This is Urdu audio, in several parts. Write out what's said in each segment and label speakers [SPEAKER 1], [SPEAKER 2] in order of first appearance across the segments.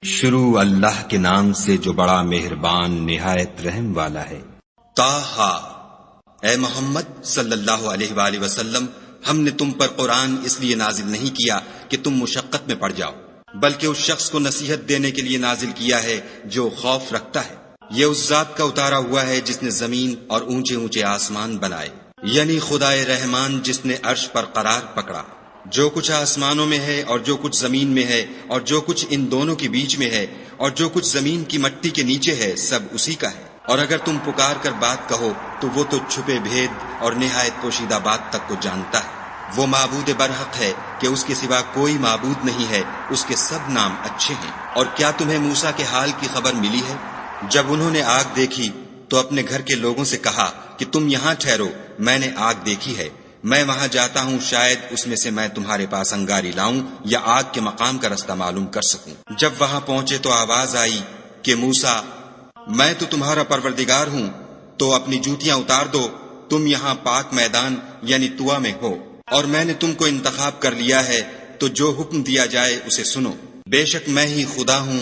[SPEAKER 1] شروع اللہ کے نام سے جو بڑا مہربان نہایت رحم والا ہے۔
[SPEAKER 2] طٰہٰ، اے محمد صلی اللہ علیہ وآلہ وسلم، ہم نے تم پر قرآن اس لیے نازل نہیں کیا کہ تم مشقت میں پڑ جاؤ، بلکہ اس شخص کو نصیحت دینے کے لیے نازل کیا ہے جو خوف رکھتا ہے۔ یہ اس ذات کا اتارا ہوا ہے جس نے زمین اور اونچے اونچے آسمان بنائے، یعنی خدائے رحمان جس نے عرش پر قرار پکڑا۔ جو کچھ آسمانوں میں ہے اور جو کچھ زمین میں ہے اور جو کچھ ان دونوں کے بیچ میں ہے اور جو کچھ زمین کی مٹی کے نیچے ہے، سب اسی کا ہے۔ اور اگر تم پکار کر بات کہو تو وہ تو چھپے بھید اور نہایت پوشیدہ بات تک کو جانتا ہے۔ وہ معبود برحق ہے کہ اس کے سوا کوئی معبود نہیں ہے، اس کے سب نام اچھے ہیں۔ اور کیا تمہیں موسیٰ کے حال کی خبر ملی ہے؟ جب انہوں نے آگ دیکھی تو اپنے گھر کے لوگوں سے کہا کہ تم یہاں ٹھہرو، میں نے آگ دیکھی ہے، میں وہاں جاتا ہوں، شاید اس میں سے میں تمہارے پاس انگاری لاؤں یا آگ کے مقام کا رستہ معلوم کر سکوں۔ جب وہاں پہنچے تو آواز آئی کہ موسیٰ، میں تو تمہارا پروردگار ہوں، تو اپنی جوتیاں اتار دو، تم یہاں پاک میدان یعنی طویٰ میں ہو، اور میں نے تم کو انتخاب کر لیا ہے، تو جو حکم دیا جائے اسے سنو۔ بے شک میں ہی خدا ہوں،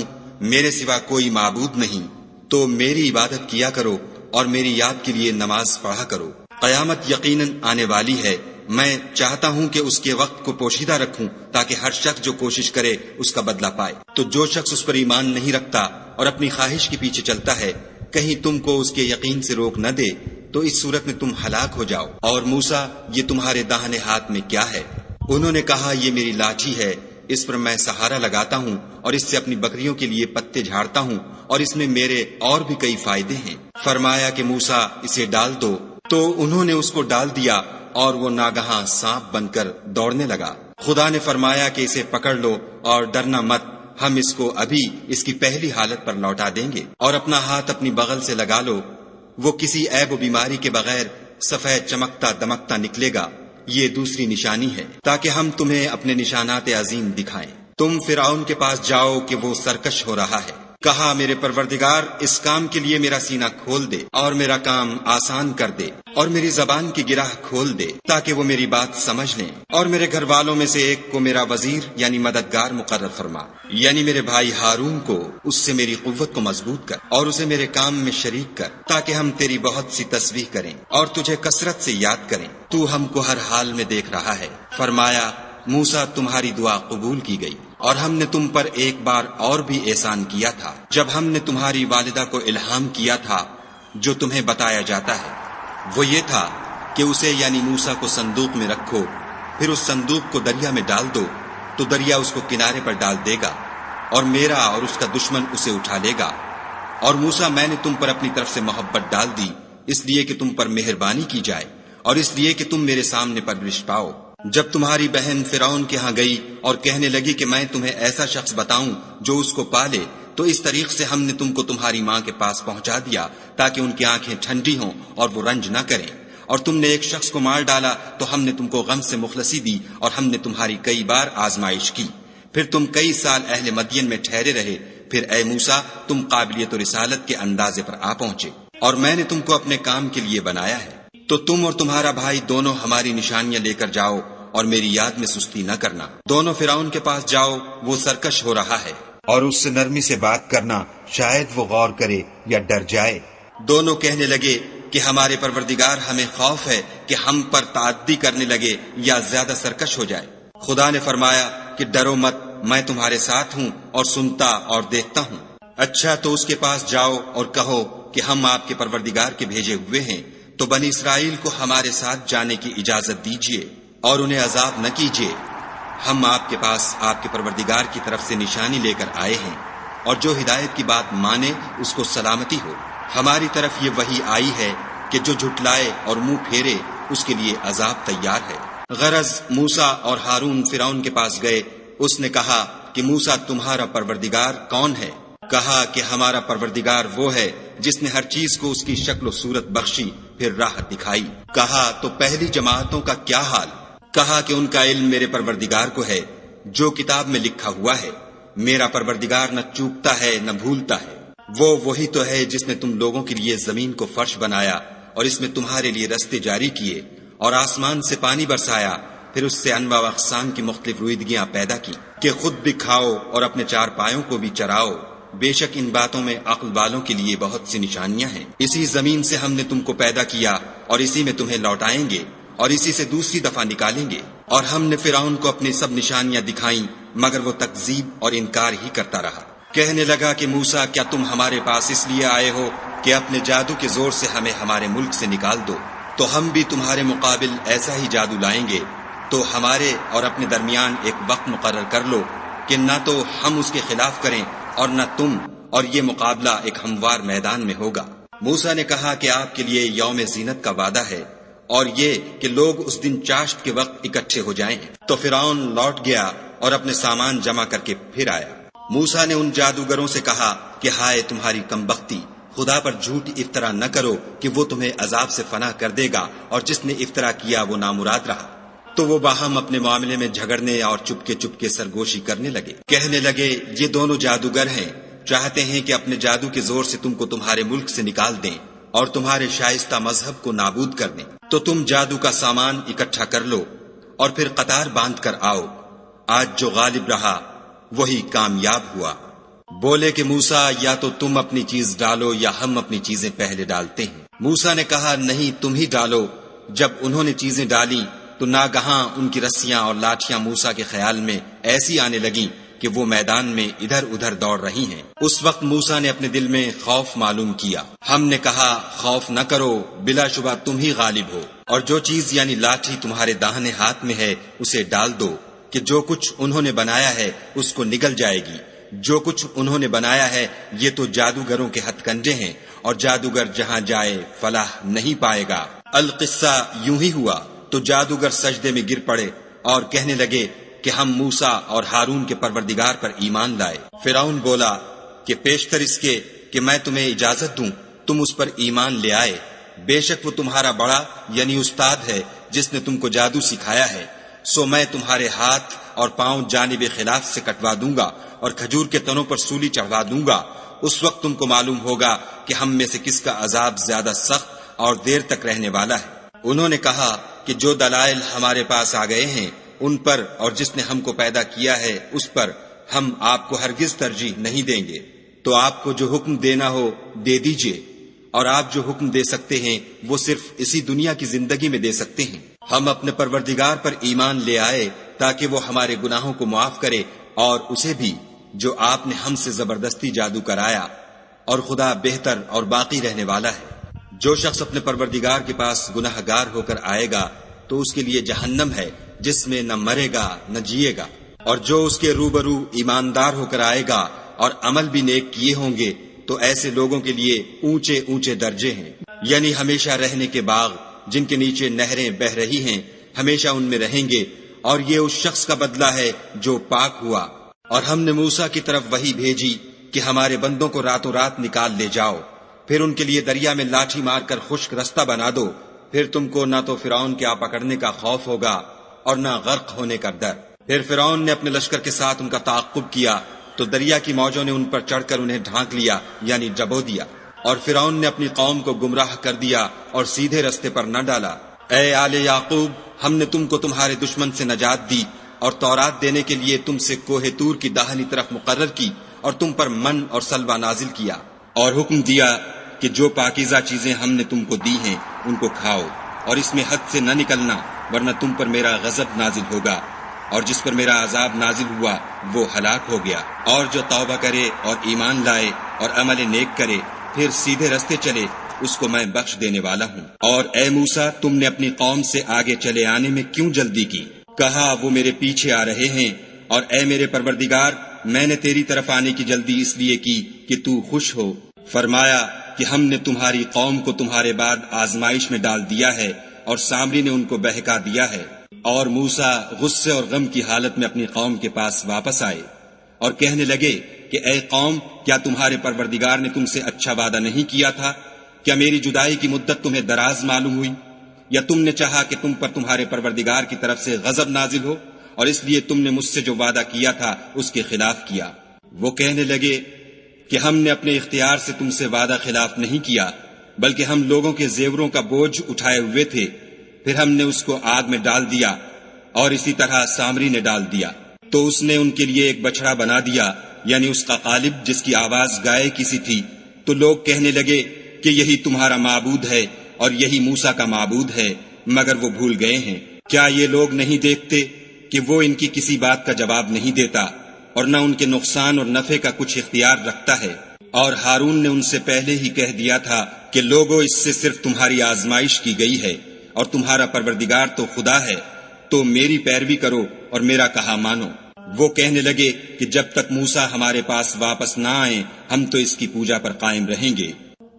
[SPEAKER 2] میرے سوا کوئی معبود نہیں، تو میری عبادت کیا کرو اور میری یاد کے لیے نماز پڑھا کرو۔ قیامت یقیناً آنے والی ہے، میں چاہتا ہوں کہ اس کے وقت کو پوشیدہ رکھوں تاکہ ہر شخص جو کوشش کرے اس کا بدلہ پائے۔ تو جو شخص اس پر ایمان نہیں رکھتا اور اپنی خواہش کے پیچھے چلتا ہے، کہیں تم کو اس کے یقین سے روک نہ دے، تو اس صورت میں تم ہلاک ہو جاؤ۔ اور موسیٰ، یہ تمہارے داہنے ہاتھ میں کیا ہے؟ انہوں نے کہا، یہ میری لاٹھی ہے، اس پر میں سہارا لگاتا ہوں اور اس سے اپنی بکریوں کے لیے پتے جھاڑتا ہوں، اور اس میں میرے اور بھی کئی فائدے ہیں۔ فرمایا کہ موسیٰ، اسے ڈال دو، تو انہوں نے اس کو ڈال دیا اور وہ ناگہاں سانپ بن کر دوڑنے لگا۔ خدا نے فرمایا کہ اسے پکڑ لو اور ڈرنا مت، ہم اس کو ابھی اس کی پہلی حالت پر لوٹا دیں گے، اور اپنا ہاتھ اپنی بغل سے لگا لو، وہ کسی عیب و بیماری کے بغیر سفید چمکتا دمکتا نکلے گا۔ یہ دوسری نشانی ہے تاکہ ہم تمہیں اپنے نشانات عظیم دکھائیں۔ تم فرعون کے پاس جاؤ کہ وہ سرکش ہو رہا ہے۔ کہا، میرے پروردگار، اس کام کے لیے میرا سینہ کھول دے اور میرا کام آسان کر دے، اور میری زبان کی گرہ کھول دے تاکہ وہ میری بات سمجھ لیں، اور میرے گھر والوں میں سے ایک کو میرا وزیر یعنی مددگار مقرر فرما، یعنی میرے بھائی ہارون کو، اس سے میری قوت کو مضبوط کر اور اسے میرے کام میں شریک کر، تاکہ ہم تیری بہت سی تسبیح کریں اور تجھے کثرت سے یاد کریں، تو ہم کو ہر حال میں دیکھ رہا ہے۔ فرمایا، موسیٰ، تمہاری دعا قبول کی گئی، اور ہم نے تم پر ایک بار اور بھی احسان کیا تھا، جب ہم نے تمہاری والدہ کو الہام کیا تھا جو تمہیں بتایا جاتا ہے۔ وہ یہ تھا کہ اسے یعنی موسیٰ کو صندوق میں رکھو، پھر اس صندوق کو دریا میں ڈال دو، تو دریا اس کو کنارے پر ڈال دے گا، اور میرا اور اس کا دشمن اسے اٹھا لے گا۔ اور موسیٰ، میں نے تم پر اپنی طرف سے محبت ڈال دی، اس لیے کہ تم پر مہربانی کی جائے، اور اس لیے کہ تم میرے سامنے پرورش پاؤ۔ جب تمہاری بہن فرعون کے ہاں گئی اور کہنے لگی کہ میں تمہیں ایسا شخص بتاؤں جو اس کو پالے، تو اس طریق سے ہم نے تم کو تمہاری ماں کے پاس پہنچا دیا تاکہ ان کی آنکھیں ٹھنڈی ہوں اور وہ رنج نہ کریں۔ اور تم نے ایک شخص کو مار ڈالا تو ہم نے تم کو غم سے مخلصی دی، اور ہم نے تمہاری کئی بار آزمائش کی، پھر تم کئی سال اہل مدین میں ٹھہرے رہے، پھر اے موسیٰ، تم قابلیت و رسالت کے اندازے پر آ پہنچے، اور میں نے تم کو اپنے کام کے لیے بنایا ہے۔ تو تم اور تمہارا بھائی دونوں ہماری نشانیاں لے کر جاؤ اور میری یاد میں سستی نہ کرنا۔ دونوں فرعون کے پاس جاؤ، وہ سرکش ہو رہا ہے،
[SPEAKER 1] اور اس سے نرمی سے بات کرنا، شاید وہ غور کرے یا ڈر جائے۔
[SPEAKER 2] دونوں کہنے لگے کہ ہمارے پروردگار، ہمیں خوف ہے کہ ہم پر تعدی کرنے لگے یا زیادہ سرکش ہو جائے۔ خدا نے فرمایا کہ ڈرو مت، میں تمہارے ساتھ ہوں اور سنتا اور دیکھتا ہوں۔ اچھا، تو اس کے پاس جاؤ اور کہو کہ ہم آپ کے پروردگار کے بھیجے ہوئے ہیں، تو بنی اسرائیل کو ہمارے ساتھ جانے کی اجازت دیجیے اور انہیں عذاب نہ کیجیے۔ ہم آپ کے پاس آپ کے پروردگار کی طرف سے نشانی لے کر آئے ہیں، اور جو ہدایت کی بات مانے اس کو سلامتی ہو۔ ہماری طرف یہ وحی آئی ہے کہ جو جھٹلائے اور منہ پھیرے اس کے لیے عذاب تیار ہے۔ غرض موسیٰ اور ہارون فرعون کے پاس گئے، اس نے کہا کہ موسیٰ، تمہارا پروردگار کون ہے؟ کہا کہ ہمارا پروردگار وہ ہے جس نے ہر چیز کو اس کی شکل و صورت بخشی، پھر راہ دکھائی۔ کہا، تو پہلی جماعتوں کا کیا حال؟ کہا کہ ان کا علم میرے پروردگار کو ہے، جو کتاب میں لکھا ہوا ہے۔ میرا پروردگار نہ چوکتا ہے نہ بھولتا ہے۔ وہ وہی تو ہے جس نے تم لوگوں کے لیے زمین کو فرش بنایا، اور اس میں تمہارے لیے رستے جاری کیے، اور آسمان سے پانی برسایا، پھر اس سے انواع و اقسام کی مختلف رویدگیاں پیدا کی کہ خود بھی کھاؤ اور اپنے چار پایوں کو بھی چراؤ، بے شک ان باتوں میں عقل والوں کے لیے بہت سی نشانیاں ہیں۔ اسی زمین سے ہم نے تم کو پیدا کیا اور اسی میں تمہیں لوٹائیں گے اور اسی سے دوسری دفعہ نکالیں گے۔ اور ہم نے فرعون کو اپنی سب نشانیاں دکھائیں مگر وہ تکذیب اور انکار ہی کرتا رہا۔ کہنے لگا کہ موسیٰ، کیا تم ہمارے پاس اس لیے آئے ہو کہ اپنے جادو کے زور سے ہمیں ہمارے ملک سے نکال دو؟ تو ہم بھی تمہارے مقابل ایسا ہی جادو لائیں گے، تو ہمارے اور اپنے درمیان ایک وقت مقرر کر لو کہ نہ تو ہم اس کے خلاف کریں اور نہ تم، اور یہ مقابلہ ایک ہموار میدان میں ہوگا۔ موسیٰ نے کہا کہ آپ کے لیے یوم زینت کا وعدہ ہے اور یہ کہ لوگ اس دن چاشت کے وقت اکٹھے ہو جائیں۔ تو فرعون لوٹ گیا اور اپنے سامان جمع کر کے پھر آیا۔ موسیٰ نے ان جادوگروں سے کہا کہ ہائے تمہاری کمبختی، خدا پر جھوٹ افطرا نہ کرو کہ وہ تمہیں عذاب سے فنا کر دے گا، اور جس نے افطرا کیا وہ نامراد رہا۔ تو وہ باہم اپنے معاملے میں جھگڑنے اور چپکے چپکے سرگوشی کرنے لگے۔ کہنے لگے یہ دونوں جادوگر ہیں، چاہتے ہیں کہ اپنے جادو کے زور سے تم کو تمہارے ملک سے نکال دیں اور تمہارے شائستہ مذہب کو نابود کر دیں۔ تو تم جادو کا سامان اکٹھا کر لو اور پھر قطار باندھ کر آؤ، آج جو غالب رہا وہی کامیاب ہوا۔ بولے کہ موسیٰ، یا تو تم اپنی چیز ڈالو یا ہم اپنی چیزیں پہلے ڈالتے ہیں۔ موسیٰ نے کہا نہیں، تم ہی ڈالو۔ جب انہوں نے چیزیں ڈالی تو ناگہاں ان کی رسیاں اور لاٹھیاں موسیٰ کے خیال میں ایسی آنے لگیں کہ وہ میدان میں ادھر ادھر دوڑ رہی ہیں۔ اس وقت موسیٰ نے اپنے دل میں خوف معلوم کیا۔ ہم نے کہا خوف نہ کرو، بلا شبہ تم ہی غالب ہو، اور جو چیز یعنی لاٹھی تمہارے داہنے ہاتھ میں ہے اسے ڈال دو کہ جو کچھ انہوں نے بنایا ہے اس کو نگل جائے گی۔ جو کچھ انہوں نے بنایا ہے یہ تو جادوگروں کے ہتھ کنڈے ہیں، اور جادوگر جہاں جائے فلاح نہیں پائے گا۔ القصہ یوں ہی ہوا تو جادوگر سجدے میں گر پڑے اور کہنے لگے کہ ہم موسیٰ اور ہارون کے پروردگار پر ایمان لائے۔ فرعون بولا کہ پیشتر اس کے کہ میں تمہیں اجازت دوں تم اس پر ایمان لے آئے، بے شک وہ تمہارا بڑا یعنی استاد ہے جس نے تم کو جادو سکھایا ہے، سو میں تمہارے ہاتھ اور پاؤں جانب خلاف سے کٹوا دوں گا اور کھجور کے تنوں پر سولی چڑھوا دوں گا۔ اس وقت تم کو معلوم ہوگا کہ ہم میں سے کس کا عذاب زیادہ سخت اور دیر تک رہنے والا ہے۔ انہوں نے کہا کہ جو دلائل ہمارے پاس آ گئے ہیں ان پر اور جس نے ہم کو پیدا کیا ہے اس پر ہم آپ کو ہرگز ترجیح نہیں دیں گے، تو آپ کو جو حکم دینا ہو دے دیجئے، اور آپ جو حکم دے سکتے ہیں وہ صرف اسی دنیا کی زندگی میں دے سکتے ہیں۔ ہم اپنے پروردگار پر ایمان لے آئے تاکہ وہ ہمارے گناہوں کو معاف کرے، اور اسے بھی جو آپ نے ہم سے زبردستی جادو کرایا، اور خدا بہتر اور باقی رہنے والا ہے۔ جو شخص اپنے پروردگار کے پاس گناہ گار ہو کر آئے گا تو اس کے لیے جہنم ہے جس میں نہ مرے گا نہ جیے گا، اور جو اس کے روبرو ایماندار ہو کر آئے گا اور عمل بھی نیک کیے ہوں گے تو ایسے لوگوں کے لیے اونچے اونچے درجے ہیں، یعنی ہمیشہ رہنے کے باغ جن کے نیچے نہریں بہ رہی ہیں، ہمیشہ ان میں رہیں گے، اور یہ اس شخص کا بدلہ ہے جو پاک ہوا۔ اور ہم نے موسیٰ کی طرف وحی بھیجی کہ ہمارے بندوں کو راتوں رات نکال لے جاؤ، پھر ان کے لیے دریا میں لاٹھی مار کر خشک رستہ بنا دو، پھر تم کو نہ تو فرعون کے آ پکڑنے کا خوف ہوگا اور نہ غرق ہونے کا ڈر۔ پھر فرعون نے اپنے لشکر کے ساتھ ان کا تعاقب کیا تو دریا کی موجوں نے ان پر چڑھ کر انہیں ڈھانک لیا یعنی ڈبو دیا، اور فرعون نے اپنی قوم کو گمراہ کر دیا اور سیدھے رستے پر نہ ڈالا۔ اے آل یعقوب، ہم نے تم کو تمہارے دشمن سے نجات دی اور تورات دینے کے لیے تم سے کوہ طور کی داہنی طرف مقرر کی، اور تم پر من اور سلوہ نازل کیا، اور حکم دیا کہ جو پاکیزہ چیزیں ہم نے تم کو دی ہیں ان کو کھاؤ، اور اس میں حد سے نہ نکلنا ورنہ تم پر میرا غضب نازل ہوگا، اور جس پر میرا عذاب نازل ہوا وہ ہلاک ہو گیا۔ اور جو توبہ کرے اور ایمان لائے اور عمل نیک کرے پھر سیدھے رستے چلے اس کو میں بخش دینے والا ہوں۔ اور اے موسیٰ، تم نے اپنی قوم سے آگے چلے آنے میں کیوں جلدی کی؟ کہا وہ میرے پیچھے آ رہے ہیں، اور اے میرے پروردگار، میں نے تیری طرف آنے کی جلدی اس لیے کی کہ تو خوش ہو۔ فرمایا کہ ہم نے تمہاری قوم کو تمہارے بعد آزمائش میں ڈال دیا ہے اور سامری نے ان کو بہکا دیا ہے۔ اور موسیٰ غصے اور غم کی حالت میں اپنی قوم کے پاس واپس آئے اور کہنے لگے کہ اے قوم، کیا تمہارے پروردگار نے تم سے اچھا وعدہ نہیں کیا تھا؟ کیا میری جدائی کی مدت تمہیں دراز معلوم ہوئی؟ یا تم نے چاہا کہ تم پر تمہارے پروردگار کی طرف سے غضب نازل ہو اور اس لیے تم نے مجھ سے جو وعدہ کیا تھا اس کے خلاف کیا؟ وہ کہنے لگے کہ ہم نے اپنے اختیار سے تم سے وعدہ خلاف نہیں کیا، بلکہ ہم لوگوں کے زیوروں کا بوجھ اٹھائے ہوئے تھے، پھر ہم نے اس کو آگ میں ڈال دیا اور اسی طرح سامری نے ڈال دیا۔ تو اس نے ان کے لیے ایک بچڑا بنا دیا، یعنی اس کا قالب جس کی آواز گائے کی سی تھی۔ تو لوگ کہنے لگے کہ یہی تمہارا معبود ہے اور یہی موسیٰ کا معبود ہے، مگر وہ بھول گئے ہیں۔ کیا یہ لوگ نہیں دیکھتے کہ وہ ان کی کسی بات کا جواب نہیں دیتا اور نہ ان کے نقصان اور نفع کا کچھ اختیار رکھتا ہے؟ اور ہارون نے ان سے پہلے ہی کہہ دیا تھا کہ لوگوں، اس سے صرف تمہاری آزمائش کی گئی ہے اور تمہارا پروردگار تو خدا ہے، تو میری پیروی کرو اور میرا کہا مانو۔ وہ کہنے لگے کہ جب تک موسیٰ ہمارے پاس واپس نہ آئیں ہم تو اس کی پوجا پر قائم رہیں گے۔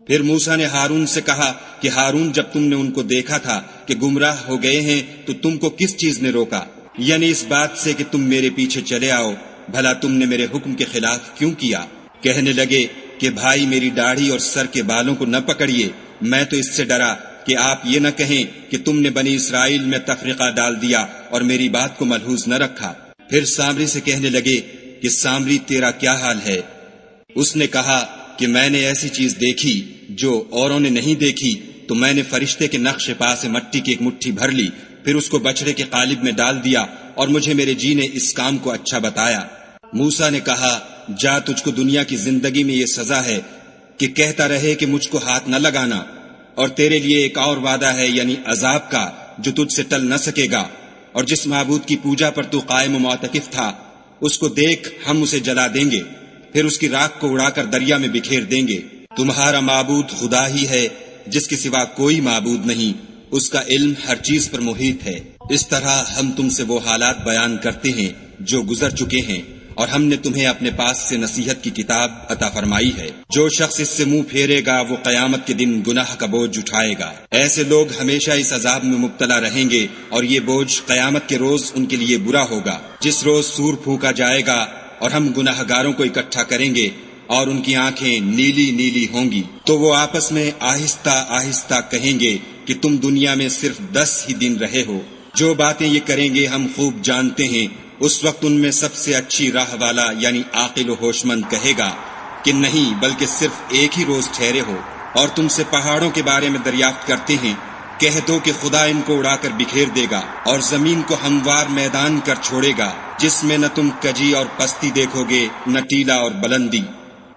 [SPEAKER 2] پھر موسیٰ نے ہارون سے کہا کہ ہارون، جب تم نے ان کو دیکھا تھا کہ گمراہ ہو گئے ہیں تو تم کو کس چیز نے روکا؟ یعنی اس بات سے کہ تم میرے پیچھے چلے آؤ، بھلا تم نے میرے حکم کے خلاف کیوں کیا؟ کہنے لگے کہ بھائی، میری داڑھی اور سر کے بالوں کو نہ پکڑیے، میں تو اس سے ڈرا کہ آپ یہ نہ کہیں کہ تم نے بنی اسرائیل میں تفرقہ ڈال دیا اور میری بات کو ملحوظ نہ رکھا۔ پھر سامری سے کہنے لگے کہ سامری، تیرا کیا حال ہے؟ اس نے کہا کہ میں نے ایسی چیز دیکھی جو اوروں نے نہیں دیکھی، تو میں نے فرشتے کے نقش پا سے مٹی کی ایک مٹھی بھر لی، پھر اس کو بچڑے کے قالب میں ڈال دیا، اور مجھے میرے جی نے اس کام کو اچھا بتایا۔ موسیٰ نے کہا، جا، تجھ کو دنیا کی زندگی میں یہ سزا ہے کہ کہتا رہے کہ مجھ کو ہاتھ نہ لگانا، اور تیرے لیے ایک اور وعدہ ہے، یعنی عذاب کا، جو تجھ سے ٹل نہ سکے گا۔ اور جس معبود کی پوجا پر تو قائم و معتکف تھا، اس کو دیکھ، ہم اسے جلا دیں گے، پھر اس کی راکھ کو اڑا کر دریا میں بکھیر دیں گے۔ تمہارا معبود خدا ہی ہے، جس کے سوا کوئی معبود نہیں، اس کا علم ہر چیز پر محیط ہے۔ اس طرح ہم تم سے وہ حالات بیان کرتے ہیں جو گزر چکے ہیں، اور ہم نے تمہیں اپنے پاس سے نصیحت کی کتاب عطا فرمائی ہے۔ جو شخص اس سے منہ پھیرے گا وہ قیامت کے دن گناہ کا بوجھ اٹھائے گا۔ ایسے لوگ ہمیشہ اس عذاب میں مبتلا رہیں گے، اور یہ بوجھ قیامت کے روز ان کے لیے برا ہوگا، جس روز سور پھونکا جائے گا اور ہم گناہ گاروں کو اکٹھا کریں گے اور ان کی آنکھیں نیلی نیلی ہوں گی۔ تو وہ آپس میں آہستہ آہستہ کہیں گے کہ تم دنیا میں صرف 10 ہی دن رہے ہو۔ جو باتیں یہ کریں گے ہم خوب جانتے ہیں۔ اس وقت ان میں سب سے اچھی راہ والا یعنی عاقل و ہوش مند کہے گا کہ نہیں، بلکہ صرف ایک ہی روز ٹھہرے ہو۔ اور تم سے پہاڑوں کے بارے میں دریافت کرتے ہیں، کہہ دو کہ خدا ان کو اڑا کر بکھیر دے گا اور زمین کو ہموار میدان کر چھوڑے گا، جس میں نہ تم کجی اور پستی دیکھو گے، نہ ٹیلا اور بلندی۔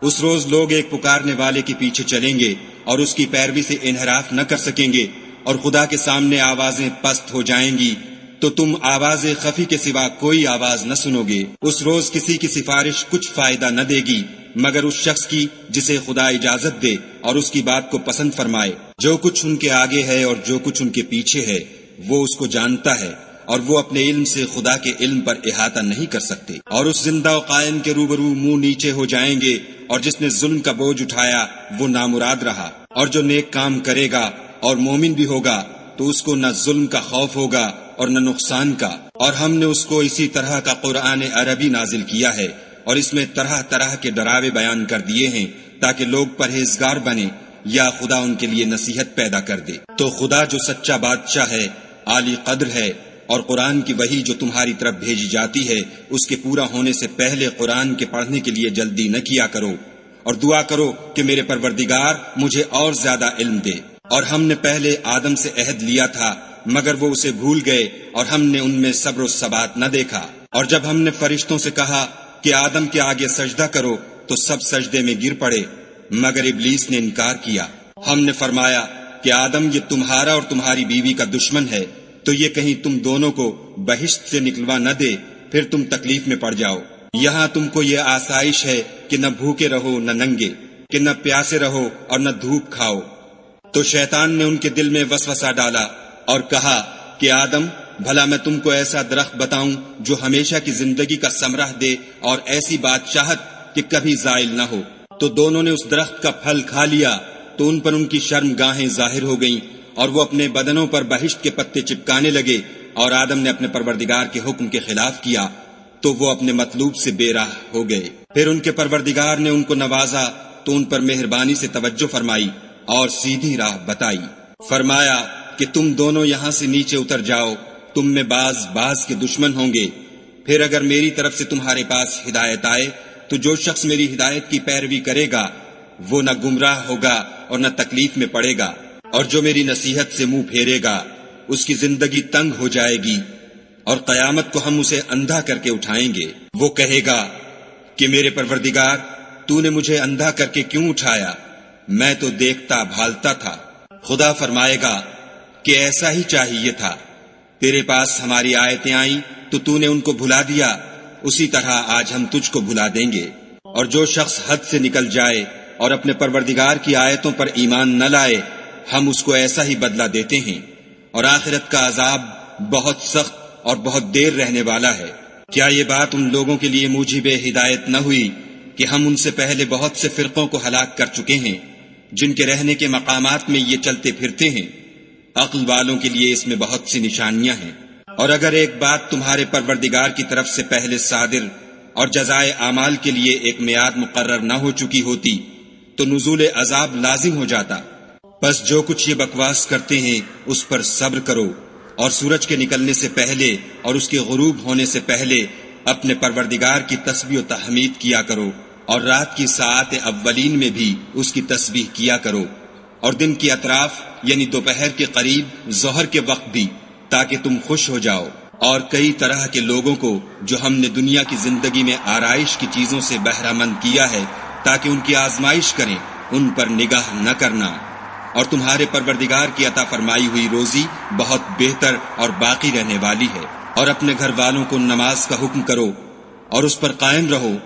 [SPEAKER 2] اس روز لوگ ایک پکارنے والے کے پیچھے چلیں گے اور اس کی پیروی سے انحراف نہ کر سکیں گے، اور خدا کے سامنے آوازیں پست ہو جائیں گی تو تم آواز خفی کے سوا کوئی آواز نہ سنو گے۔ اس روز کسی کی سفارش کچھ فائدہ نہ دے گی مگر اس شخص کی جسے خدا اجازت دے اور اس کی بات کو پسند فرمائے۔ جو کچھ ان کے آگے ہے اور جو کچھ ان کے پیچھے ہے وہ اس کو جانتا ہے، اور وہ اپنے علم سے خدا کے علم پر احاطہ نہیں کر سکتے۔ اور اس زندہ و قائم کے روبرو منہ نیچے ہو جائیں گے، اور جس نے ظلم کا بوجھ اٹھایا وہ نامراد رہا، اور جو نیک کام کرے گا اور مومن بھی ہوگا تو اس کو نہ ظلم کا خوف ہوگا اور نہ نقصان کا۔ اور ہم نے اس کو اسی طرح کا قرآن عربی نازل کیا ہے، اور اس میں طرح طرح کے ڈراوے بیان کر دیے ہیں تاکہ لوگ پرہیزگار بنے یا خدا ان کے لیے نصیحت پیدا کر دے۔ تو خدا جو سچا بادشاہ ہے، عالی قدر ہے، اور قرآن کی وحی جو تمہاری طرف بھیجی جاتی ہے اس کے پورا ہونے سے پہلے قرآن کے پڑھنے کے لیے جلدی نہ کیا کرو، اور دعا کرو کہ میرے پروردگار مجھے اور زیادہ علم دے۔ اور ہم نے پہلے آدم سے عہد لیا تھا مگر وہ اسے بھول گئے، اور ہم نے ان میں صبر و ثبات نہ دیکھا۔ اور جب ہم نے فرشتوں سے کہا کہ آدم کے آگے سجدہ کرو تو سب سجدے میں گر پڑے مگر ابلیس نے انکار کیا۔ ہم نے فرمایا کہ آدم، یہ تمہارا اور تمہاری بیوی کا دشمن ہے، تو یہ کہیں تم دونوں کو بہشت سے نکلوا نہ دے، پھر تم تکلیف میں پڑ جاؤ۔ یہاں تم کو یہ آسائش ہے کہ نہ بھوکے رہو نہ ننگے، کہ نہ پیاسے رہو اور نہ دھوپ کھاؤ۔ تو شیطان نے ان کے دل میں وسوسہ ڈالا اور کہا کہ آدم، بھلا میں تم کو ایسا درخت بتاؤں جو ہمیشہ کی زندگی کا ثمرہ دے اور ایسی بادشاہت کہ کبھی زائل نہ ہو۔ تو دونوں نے اس درخت کا پھل کھا لیا تو ان پر ان کی شرم گاہیں ظاہر ہو گئیں، اور وہ اپنے بدنوں پر بہشت کے پتے چپکانے لگے، اور آدم نے اپنے پروردگار کے حکم کے خلاف کیا تو وہ اپنے مطلوب سے بے راہ ہو گئے۔ پھر ان کے پروردگار نے ان کو نوازا تو ان پر مہربانی سے توجہ فرمائی اور سیدھی راہ بتائی۔ فرمایا کہ تم دونوں یہاں سے نیچے اتر جاؤ، تم میں بعض کے دشمن ہوں گے۔ پھر اگر میری طرف سے تمہارے پاس ہدایت آئے تو جو شخص میری ہدایت کی پیروی کرے گا وہ نہ گمراہ ہوگا اور نہ تکلیف میں پڑے گا، اور جو میری نصیحت سے منہ پھیرے گا اس کی زندگی تنگ ہو جائے گی، اور قیامت کو ہم اسے اندھا کر کے اٹھائیں گے۔ وہ کہے گا کہ میرے پروردگار، تو نے مجھے اندھا کر کے کیوں اٹھایا؟ میں تو دیکھتا بھالتا تھا۔ خدا فرمائے گا کہ ایسا ہی چاہیے تھا، تیرے پاس ہماری آیتیں آئیں تو نے ان کو بھلا دیا، اسی طرح آج ہم تجھ کو بھلا دیں گے۔ اور جو شخص حد سے نکل جائے اور اپنے پروردگار کی آیتوں پر ایمان نہ لائے، ہم اس کو ایسا ہی بدلہ دیتے ہیں، اور آخرت کا عذاب بہت سخت اور بہت دیر رہنے والا ہے۔ کیا یہ بات ان لوگوں کے لیے موجب ہدایت نہ ہوئی کہ ہم ان سے پہلے بہت سے فرقوں کو ہلاک کر چکے ہیں، جن کے رہنے کے مقامات میں یہ چلتے پھرتے ہیں؟ عقل والوں کے لیے اس میں بہت سی نشانیاں ہیں۔ اور اگر ایک بات تمہارے پروردگار کی طرف سے پہلے صادر اور جزائے اعمال کے لیے ایک میعاد مقرر نہ ہو چکی ہوتی تو نزول عذاب لازم ہو جاتا۔ بس جو کچھ یہ بکواس کرتے ہیں اس پر صبر کرو، اور سورج کے نکلنے سے پہلے اور اس کے غروب ہونے سے پہلے اپنے پروردگار کی تسبیح و تحمید کیا کرو، اور رات کی ساعات اولین میں بھی اس کی تسبیح کیا کرو، اور دن کی اطراف یعنی دوپہر کے قریب ظہر کے وقت بھی، تاکہ تم خوش ہو جاؤ۔ اور کئی طرح کے لوگوں کو جو ہم نے دنیا کی زندگی میں آرائش کی چیزوں سے بہرہ مند کیا ہے تاکہ ان کی آزمائش کریں، ان پر نگاہ نہ کرنا۔ اور تمہارے پروردگار کی عطا فرمائی ہوئی روزی بہت بہتر اور باقی رہنے والی ہے۔ اور اپنے گھر والوں کو نماز کا حکم کرو اور اس پر قائم رہو۔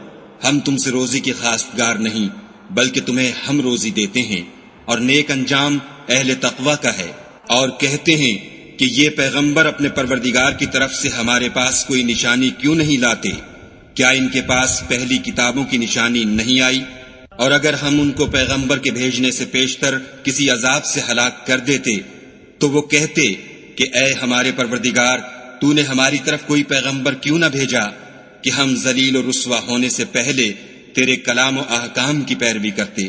[SPEAKER 2] ہم تم سے روزی کی خواستگار نہیں، بلکہ تمہیں ہم روزی دیتے ہیں، اور نیک انجام اہل تقوی کا ہے۔ اور کہتے ہیں کہ یہ پیغمبر اپنے پروردگار کی طرف سے ہمارے پاس کوئی نشانی کیوں نہیں لاتے؟ کیا ان کے پاس پہلی کتابوں کی نشانی نہیں آئی؟ اور اگر ہم ان کو پیغمبر کے بھیجنے سے پیشتر کسی عذاب سے ہلاک کر دیتے تو وہ کہتے کہ اے ہمارے پروردگار، تو نے ہماری طرف کوئی پیغمبر کیوں نہ بھیجا کہ ہم ذلیل و رسوا ہونے سے پہلے تیرے کلام و احکام کی پیروی کرتے۔